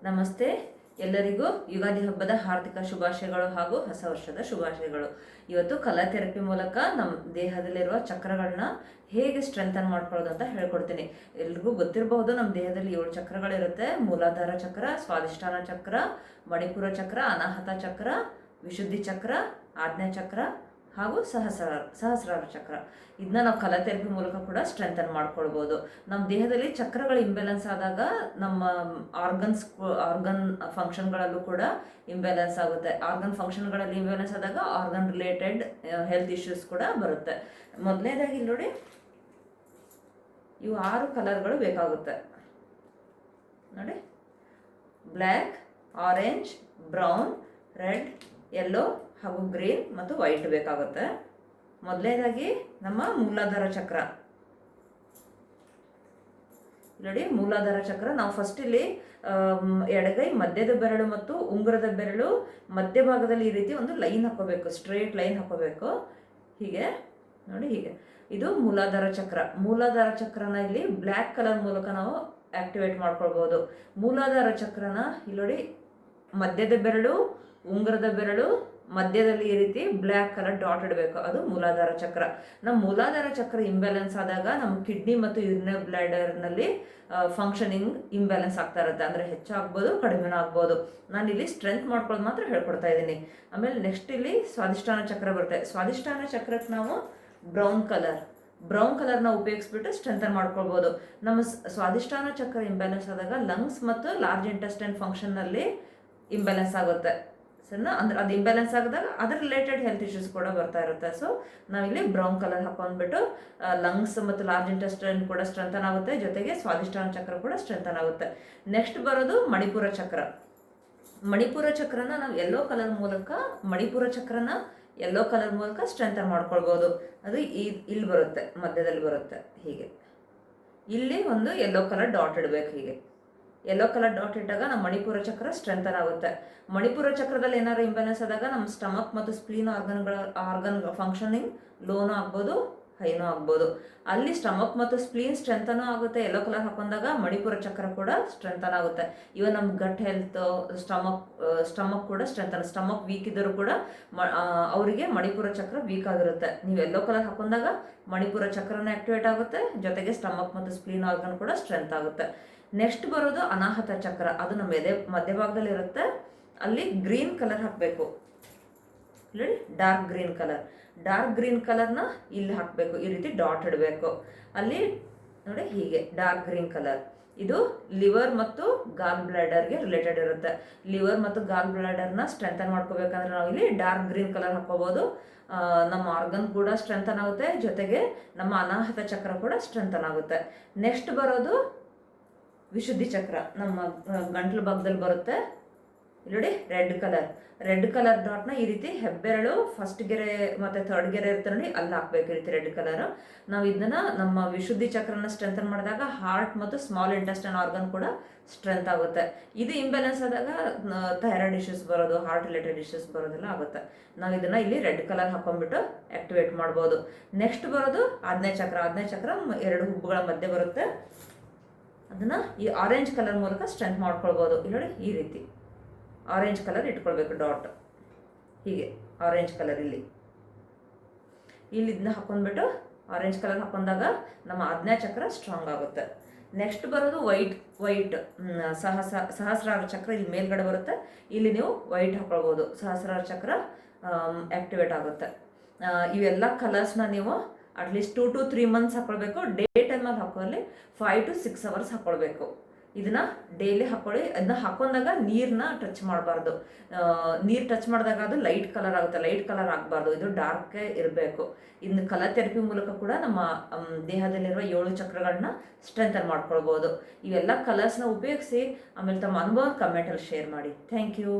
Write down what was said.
ನಮಸ್ತೆ. ಎಲ್ಲರಿಗೂ ಯುಗಾದಿ ಹಬ್ಬದ ಹಾರ್ದಿಕ ಶುಭಾಶಯಗಳು ಹಾಗೂ ಹೊಸ ವರ್ಷದ ಶುಭಾಶಯಗಳು. ಇವತ್ತು ಕಲಾ ಥೆರಪಿ ಮೂಲಕ ನಮ್ಮ ದೇಹದಲ್ಲಿರುವ ಚಕ್ರಗಳನ್ನ ಹೇಗೆ ಸ್ಟ್ರೆಂಥನ್ ಮಾಡ್ಕೊಳ್ಳೋದು ಅಂತ ಹೇಳ್ಕೊಡ್ತೀನಿ. ಎಲ್ರಿಗೂ ಗೊತ್ತಿರಬಹುದು, ನಮ್ಮ ದೇಹದಲ್ಲಿ 7 ಚಕ್ರಗಳಿರುತ್ತೆ. ಮೂಲಾಧಾರ ಚಕ್ರ, ಸ್ವಾಧಿಷ್ಠಾನ ಚಕ್ರ, ಮಣಿಪುರ ಚಕ್ರ, ಅನಾಹತ ಚಕ್ರ, ವಿಶುದ್ಧಿ ಚಕ್ರ, ಆಜ್ಞಾ ಚಕ್ರ ಹಾಗೂ ಸಹಸ್ರಾರ ಚಕ್ರ. ಇದನ್ನ ನಾವು ಕಲಾ ಥೆರಪಿ ಮೂಲಕ ಕೂಡ ಸ್ಟ್ರೆಂಥನ್ ಮಾಡ್ಕೊಳ್ಬೋದು. ನಮ್ಮ ದೇಹದಲ್ಲಿ ಚಕ್ರಗಳು ಇಂಬ್ಯಾಲೆನ್ಸ್ ಆದಾಗ ನಮ್ಮ ಆರ್ಗನ್ ಫಂಕ್ಷನ್ಗಳಲ್ಲೂ ಕೂಡ ಇಂಬ್ಯಾಲೆನ್ಸ್ ಆಗುತ್ತೆ. ಆರ್ಗನ್ ಫಂಕ್ಷನ್ಗಳಲ್ಲಿ ಇಂಬ್ಯಾಲೆನ್ಸ್ ಆದಾಗ ಆರ್ಗನ್ ರಿಲೇಟೆಡ್ ಹೆಲ್ತ್ ಇಶ್ಯೂಸ್ ಕೂಡ ಬರುತ್ತೆ. ಮೊದಲನೇದಾಗಿ ನೋಡಿ, ಇವು 6 ಕಲರ್ಗಳು ಬೇಕಾಗುತ್ತೆ ನೋಡಿ. Black, orange, brown, red, yellow ಹಾಗೂ ಗ್ರೀನ್ ಮತ್ತು ವೈಟ್ ಬೇಕಾಗುತ್ತೆ. ಮೊದಲನೇದಾಗಿ ನಮ್ಮ ಮೂಲಾಧಾರ ಚಕ್ರ ನೋಡಿ. ಮೂಲಾಧಾರ ಚಕ್ರ ನಾವು ಫಸ್ಟ್ ಇಲ್ಲಿ ಎಡಗೈ ಮಧ್ಯದ ಬೆರಳು ಮತ್ತು ಉಂಗುರದ ಬೆರಳು ಮಧ್ಯಭಾಗದಲ್ಲಿ ಈ ರೀತಿ ಒಂದು ಲೈನ್ ಹಾಕೋಬೇಕು, ಸ್ಟ್ರೇಟ್ ಲೈನ್ ಹಾಕೋಬೇಕು. ಹೀಗೆ ನೋಡಿ, ಹೀಗೆ. ಇದು ಮೂಲಾಧಾರ ಚಕ್ರ. ಮೂಲಾಧಾರ ಚಕ್ರನ ಇಲ್ಲಿ ಬ್ಲ್ಯಾಕ್ ಕಲರ್ ಮೂಲಕ ನಾವು ಆಕ್ಟಿವೇಟ್ ಮಾಡ್ಕೊಳ್ಬೋದು. ಮೂಲಾಧಾರ ಚಕ್ರನ ಇಲ್ಲಿ ನೋಡಿ, ಮಧ್ಯದ ಬೆರಳು, ಉಂಗುರದ ಬೆರಳು ಮಧ್ಯದಲ್ಲಿ ಈ ರೀತಿ ಬ್ಲ್ಯಾಕ್ ಕಲರ್ ಡಾಟ್ ಇಡಬೇಕು, ಅದು ಮೂಲಾಧಾರ ಚಕ್ರ. ನಮ್ಮ ಮೂಲಾಧಾರ ಚಕ್ರ ಇಂಬ್ಯಾಲೆನ್ಸ್ ಆದಾಗ ನಮ್ಮ ಕಿಡ್ನಿ ಮತ್ತು ಯೂರಿನರಿ ಬ್ಲಾಡರ್ನಲ್ಲಿ ಫಂಕ್ಷನಿಂಗ್ ಇಂಬ್ಯಾಲೆನ್ಸ್ ಆಗ್ತಾ ಇರುತ್ತೆ. ಅಂದರೆ ಹೆಚ್ಚಾಗ್ಬೋದು, ಕಡಿಮೆನೂ ಆಗ್ಬೋದು. ನಾನು ಇಲ್ಲಿ ಸ್ಟ್ರೆಂತ್ ಮಾಡ್ಕೊಳ್ಳೋದು ಮಾತ್ರ ಹೇಳ್ಕೊಡ್ತಾ ಇದ್ದೀನಿ. ಆಮೇಲೆ ನೆಕ್ಸ್ಟ್ ಇಲ್ಲಿ ಸ್ವಾಧಿಷ್ಠಾನ ಚಕ್ರ ಬರುತ್ತೆ. ಸ್ವಾಧಿಷ್ಠಾನ ಚಕ್ರಕ್ಕೆ ನಾವು ಬ್ರೌನ್ ಕಲರ್ನ ಉಪಯೋಗಿಸ್ಬಿಟ್ಟು ಸ್ಟ್ರೆಂಥನ್ ಮಾಡ್ಕೊಳ್ಬೋದು. ನಮ್ಮ ಸ್ವಾಧಿಷ್ಠಾನ ಚಕ್ರ ಇಂಬ್ಯಾಲೆನ್ಸ್ ಆದಾಗ ಲಂಗ್ಸ್ ಮತ್ತು ಲಾರ್ಜ್ ಇಂಟೆಸ್ಟೈನ್ ಫಂಕ್ಷನ್ನಲ್ಲಿ ಇಂಬ್ಯಾಲೆನ್ಸ್ ಆಗುತ್ತೆ. ಸರಿನಾ? ಅಂದ್ರೆ ಅದು ಇಂಬ್ಯಾಲೆನ್ಸ್ ಆಗಿದಾಗ ಅದ್ರ ರಿಲೇಟೆಡ್ ಹೆಲ್ತ್ ಇಶ್ಯೂಸ್ ಕೂಡ ಬರ್ತಾ ಇರುತ್ತೆ. ಸೊ ನಾವಿಲ್ಲಿ ಬ್ರೌನ್ ಕಲರ್ ಹಾಕೊಂಡ್ಬಿಟ್ಟು ಲಂಗ್ಸ್ ಮತ್ತು ಲಾರ್ಜ್ ಇಂಟೆಸ್ಟೈನ್ ಕೂಡ ಸ್ಟ್ರೆಂಥನ್ ಆಗುತ್ತೆ, ಜೊತೆಗೆ ಸ್ವಾಧಿಷ್ಠಾನ ಚಕ್ರ ಕೂಡ ಸ್ಟ್ರೆಂಥನ್ ಆಗುತ್ತೆ. ನೆಕ್ಸ್ಟ್ ಬರೋದು ಮಣಿಪುರ ಚಕ್ರ. ಮಣಿಪುರ ಚಕ್ರನ ನಾವು ಯೆಲ್ಲೋ ಕಲರ್ ಮೂಲಕ ಸ್ಟ್ರೆಂಥನ್ ಮಾಡ್ಕೊಳ್ಬೋದು. ಅದು ಇಲ್ಲಿ ಬರುತ್ತೆ, ಮಧ್ಯದಲ್ಲಿ ಬರುತ್ತೆ. ಹೀಗೆ ಇಲ್ಲಿ ಒಂದು ಯೆಲ್ಲೋ ಕಲರ್ ಡಾಟ್ ಇಡಬೇಕು. ಹೀಗೆ ಯೆಲ್ಲೋ ಕಲರ್ ಡಾಟ್ ಇಟ್ಟಾಗ ನಮ್ಮ ಮಣಿಪುರ ಚಕ್ರ ಸ್ಟ್ರೆಂಥನ್ ಆಗುತ್ತೆ. ಮಣಿಪುರ ಚಕ್ರದಲ್ಲಿ ಏನಾದ್ರು ಇಂಬ್ಯಾಲೆನ್ಸ್ ಆದಾಗ ನಮ್ಮ ಸ್ಟಮಕ್ ಮತ್ತು ಸ್ಪ್ಲೀನ್ ಆರ್ಗನ್ ಫಂಕ್ಷನಿಂಗ್ ಲೋನೂ ಆಗ್ಬೋದು, ಹೈನೂ ಆಗ್ಬೋದು. ಅಲ್ಲಿ ಸ್ಟಮಕ್ ಮತ್ತು ಸ್ಪ್ಲೀನ್ ಸ್ಟ್ರೆಂಥನೂ ಆಗುತ್ತೆ ಯೆಲ್ಲೋ ಕಲರ್ ಹಾಕೊಂಡಾಗ, ಮಣಿಪುರ ಚಕ್ರ ಕೂಡ ಸ್ಟ್ರೆಂಥನ್ ಆಗುತ್ತೆ. ಇವನ್ ನಮ್ಮ ಗಟ್ ಹೆಲ್ತ್, ಸ್ಟಮಕ್ ಕೂಡ ಸ್ಟಮಕ್ ವೀಕ್ ಇದ್ದರೂ ಕೂಡ ಅವರಿಗೆ ಮಣಿಪುರ ಚಕ್ರ ವೀಕ್ ಆಗಿರುತ್ತೆ. ನೀವು ಯೆಲ್ಲೋ ಕಲರ್ ಹಾಕೊಂಡಾಗ ಮಣಿಪುರ ಚಕ್ರನ ಆಕ್ಟಿವೇಟ್ ಆಗುತ್ತೆ, ಜೊತೆಗೆ ಸ್ಟಮಕ್ ಮತ್ತು ಸ್ಪ್ಲೀನ್ ಆರ್ಗನ್ ಕೂಡ ಸ್ಟ್ರೆಂತ್ ಆಗುತ್ತೆ. ನೆಕ್ಸ್ಟ್ ಬರೋದು ಅನಾಹತ ಚಕ್ರ. ಅದು ನಮ್ಮ ಮಧ್ಯಭಾಗದಲ್ಲಿ ಇರುತ್ತೆ. ಅಲ್ಲಿ ಗ್ರೀನ್ ಕಲರ್ ಹಾಕಬೇಕು ನೋಡಿ, ಡಾರ್ಕ್ ಗ್ರೀನ್ ಕಲರ್ನ ಇಲ್ಲಿ ಹಾಕಬೇಕು. ಈ ರೀತಿ ಡಾಟ್ ಇಡಬೇಕು. ಅಲ್ಲಿ ನೋಡಿ, ಹೀಗೆ ಡಾರ್ಕ್ ಗ್ರೀನ್ ಕಲರ್. ಇದು ಲಿವರ್ ಮತ್ತು ಗಾಲ್ ಬ್ಲಾಡರ್ಗೆ ರಿಲೇಟೆಡ್ ಇರುತ್ತೆ. ಲಿವರ್ ಮತ್ತು ಗಾಲ್ ಬ್ಲಾಡರ್ನ ಸ್ಟ್ರೆಂಥನ್ ಮಾಡ್ಕೋಬೇಕಂದ್ರೆ ನಾವು ಇಲ್ಲಿ ಡಾರ್ಕ್ ಗ್ರೀನ್ ಕಲರ್ ಹಾಕೋಬಹುದು. ನಮ್ಮ ಆರ್ಗನ್ ಕೂಡ ಸ್ಟ್ರೆಂಥನ್ ಆಗುತ್ತೆ, ಜೊತೆಗೆ ನಮ್ಮ ಅನಾಹತ ಚಕ್ರ ಕೂಡ ಸ್ಟ್ರೆಂಥನ್ ಆಗುತ್ತೆ. ನೆಕ್ಸ್ಟ್ ಬರೋದು ವಿಶುದ್ಧಿ ಚಕ್ರ. ನಮ್ಮ ಗಂಟ್ಲು ಭಾಗದಲ್ಲಿ ಬರುತ್ತೆ ನೋಡಿ, ರೆಡ್ ಕಲರ್ ಡಾಟ್ನ ಈ ರೀತಿ ಹೆಬ್ಬೆರಳು ಫಸ್ಟ್ ಗೆರೆ ಮತ್ತು ಥರ್ಡ್ ಗೆರೆ ಇರುತ್ತೆ ನೋಡಿ, ಅಲ್ಲಿ ಹಾಕ್ಬೇಕು. ಈ ರೀತಿ ರೆಡ್ ಕಲರ್. ನಾವು ಇದನ್ನ ನಮ್ಮ ವಿಶುದ್ಧಿ ಚಕ್ರನ ಸ್ಟ್ರೆಂಥನ್ ಮಾಡಿದಾಗ ಹಾರ್ಟ್ ಮತ್ತು ಸ್ಮಾಲ್ ಇಂಟೆಸ್ಟೈನ್ ಆರ್ಗನ್ ಕೂಡ ಸ್ಟ್ರೆಂತ್ ಆಗುತ್ತೆ. ಇದು ಇಂಬ್ಯಾಲೆನ್ಸ್ ಆದಾಗ ಥೈರಾಯ್ಡ್ ಇಶ್ಯೂಸ್ ಬರೋದು, ಹಾರ್ಟ್ ರಿಲೇಟೆಡ್ ಇಶ್ಯೂಸ್ ಬರೋದೆಲ್ಲ ಆಗುತ್ತೆ. ನಾವು ಇದನ್ನ ಇಲ್ಲಿ ರೆಡ್ ಕಲರ್ ಹಾಕೊಂಡ್ಬಿಟ್ಟು ಆಕ್ಟಿವೇಟ್ ಮಾಡ್ಬೋದು. ನೆಕ್ಸ್ಟ್ ಬರೋದು ಆಜ್ಞಾ ಚಕ್ರ. 2 ಹುಬ್ಬುಗಳ ಮಧ್ಯೆ ಬರುತ್ತೆ. ಅದನ್ನು ಈ ಆರೆಂಜ್ ಕಲರ್ ಮೂಲಕ ಸ್ಟ್ರೆಂತ್ ಮಾಡ್ಕೊಳ್ಬೋದು. ನೋಡಿ, ಈ ರೀತಿ ಆರೆಂಜ್ ಕಲರ್ ಇಟ್ಕೊಳ್ಬೇಕು, ಡಾಟ್ ಹೀಗೆ ಆರೆಂಜ್ ಕಲರ್ ಇಲ್ಲಿ ಇದನ್ನ ಹಾಕೊಂಡ್ಬಿಟ್ಟು ಆರೆಂಜ್ ಕಲರ್ ಹಾಕೊಂಡಾಗ ನಮ್ಮ ಆಜ್ಞಾ ಚಕ್ರ ಸ್ಟ್ರಾಂಗ್ ಆಗುತ್ತೆ. ನೆಕ್ಸ್ಟ್ ಬರೋದು ವೈಟ್ ಸಹಸ್ರಾರ ಚಕ್ರ. ಇಲ್ಲಿ ಮೇಲ್ಗಡೆ ಬರುತ್ತೆ, ಇಲ್ಲಿ ನೀವು ವೈಟ್ ಹಾಕೊಳ್ಬೋದು. ಸಹಸ್ರಾರ ಚಕ್ರ ಆಕ್ಟಿವೇಟ್ ಆಗುತ್ತೆ. ಇವೆಲ್ಲ ಕಲರ್ಸ್ನ ನೀವು ಅಟ್ಲೀಸ್ಟ್ 2 to 3 months ಹಾಕೊಳ್ಬೇಕು. ಡೇ ಟೈಮಲ್ಲಿ ಹಾಕೊಳ್ಳಿ 5 to 6 hours ಹಾಕೊಳ್ಬೇಕು. ಇದನ್ನ ಡೈಲಿ ಹಾಕೊಳ್ಳಿ. ಅದನ್ನ ಹಾಕೊಂಡಾಗ ನೀರನ್ನ ಟಚ್ ಮಾಡಬಾರ್ದು. ನೀರು ಟಚ್ ಮಾಡಿದಾಗ ಅದು ಲೈಟ್ ಕಲರ್ ಆಗುತ್ತೆ, ಲೈಟ್ ಕಲರ್ ಆಗಬಾರ್ದು. ಇದು ಡಾರ್ಕೇ ಇರಬೇಕು. ಇನ್ನು ಕಲಾ ಥೆರಪಿ ಮೂಲಕ ಕೂಡ ನಮ್ಮ ದೇಹದಲ್ಲಿರುವ 7 ಚಕ್ರಗಳನ್ನ ಸ್ಟ್ರೆಂಥನ್ ಮಾಡ್ಕೊಳ್ಬೋದು. ಇವೆಲ್ಲ ಕಲರ್ಸ್ನ ಉಪಯೋಗಿಸಿ ಆಮೇಲೆ ತಮ್ಮ ಅನುಭವ ಕಮೆಂಟಲ್ಲಿ ಶೇರ್ ಮಾಡಿ. Thank you.